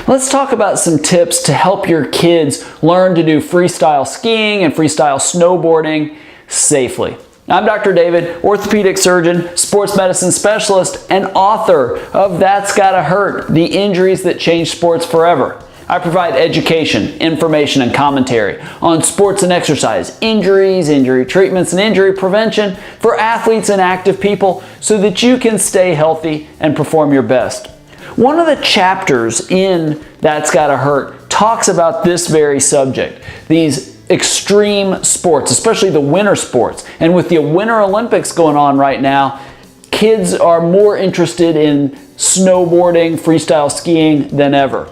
Let's talk about some tips to help your kids learn to do freestyle skiing and freestyle snowboarding safely. I'm Dr. David, orthopedic surgeon, sports medicine specialist, and author of That's Gotta Hurt, The Injuries That Changed Sports Forever. I provide education, information, and commentary on sports and exercise, injuries, injury treatments, and injury prevention for athletes and active people so that you can stay healthy and perform your best. One of the chapters in That's Gotta Hurt talks about this very subject, these extreme sports, especially the winter sports. And with the Winter Olympics going on right now, kids are more interested in snowboarding, freestyle skiing than ever.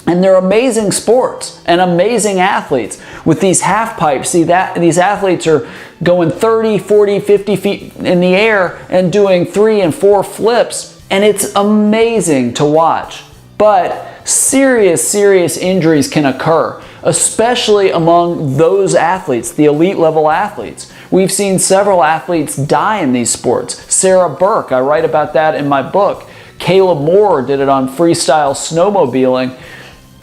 And they're amazing sports and amazing athletes. With these half pipes, these athletes are going 30, 40, 50 feet in the air and doing 3 and 4 flips, and it's amazing to watch. But serious injuries can occur, especially among those athletes, the elite level athletes. We've seen several athletes die in these sports. Sarah Burke, I write about that in my book. Caleb Moore did it on freestyle snowmobiling.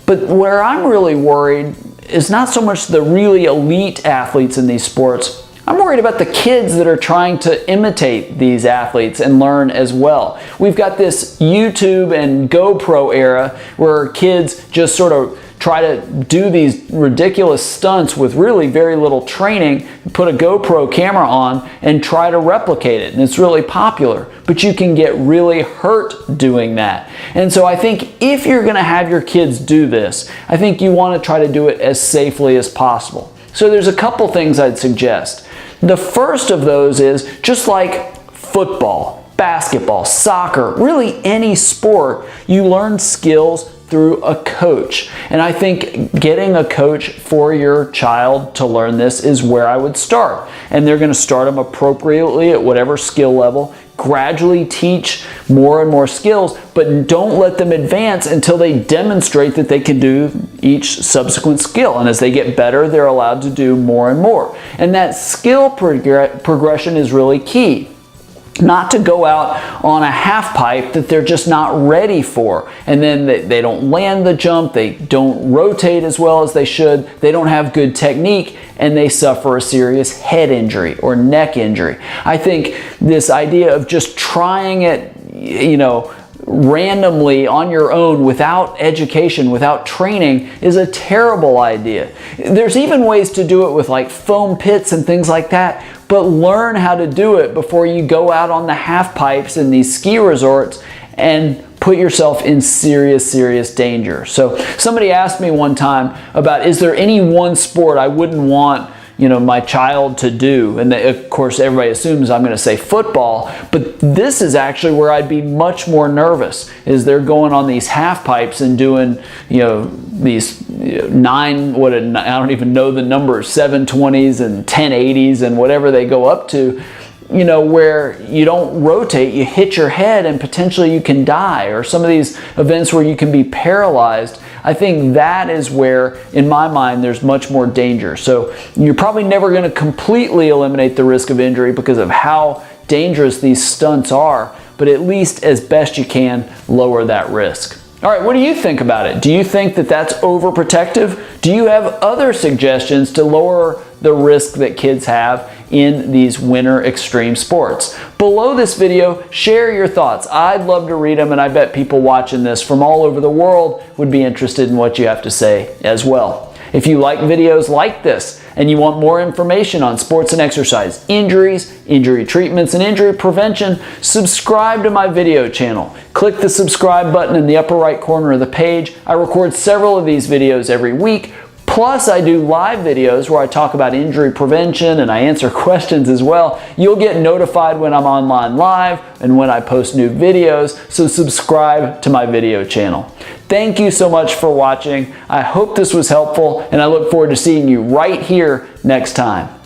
But where I'm really worried is not so much the really elite athletes in these sports. I'm worried about the kids that are trying to imitate these athletes and learn as well. We've got this YouTube and GoPro era where kids just sort of try to do these ridiculous stunts with really very little training, put a GoPro camera on and try to replicate it. And it's really popular, but you can get really hurt doing that. And so I think if you're gonna have your kids do this, I think you wanna try to do it as safely as possible. So there's a couple things I'd suggest. The first of those is just like football, basketball, soccer, really any sport, you learn skills through a coach. And I think getting a coach for your child to learn this is where I would start. And they're going to start them appropriately at whatever skill level, gradually teach more and more skills, but don't let them advance until they demonstrate that they can do each subsequent skill. And as they get better, they're allowed to do more and more. And that skill progression is really key. Not to go out on a half pipe that they're just not ready for. And then they don't land the jump, they don't rotate as well as they should, they don't have good technique, and they suffer a serious head injury or neck injury. I think this idea of just trying it, randomly on your own without education, without training, is a terrible idea. There's even ways to do it with like foam pits and things like that, but learn how to do it before you go out on the half pipes in these ski resorts and put yourself in serious danger. So somebody asked me one time about, is there any one sport I wouldn't want my child to do? And of course everybody assumes I'm going to say football, but this is actually where I'd be much more nervous, is they're going on these half pipes and doing these I don't even know the numbers, 720s and 1080s and whatever they go up to, where you don't rotate, you hit your head and potentially you can die, or some of these events where you can be paralyzed. I think that is where, in my mind, there's much more danger. So you're probably never going to completely eliminate the risk of injury because of how dangerous these stunts are, but at least as best you can, lower that risk. All right, what do you think about it? Do you think that that's overprotective? Do you have other suggestions to lower the risk that kids have in these winter extreme sports? Below this video, share your thoughts. I'd love to read them, and I bet people watching this from all over the world would be interested in what you have to say as well. If you like videos like this and you want more information on sports and exercise, injuries, injury treatments, and injury prevention, subscribe to my video channel. Click the subscribe button in the upper right corner of the page. I record several of these videos every week. Plus, I do live videos where I talk about injury prevention and I answer questions as well. You'll get notified when I'm online live and when I post new videos, so subscribe to my video channel. Thank you so much for watching. I hope this was helpful, and I look forward to seeing you right here next time.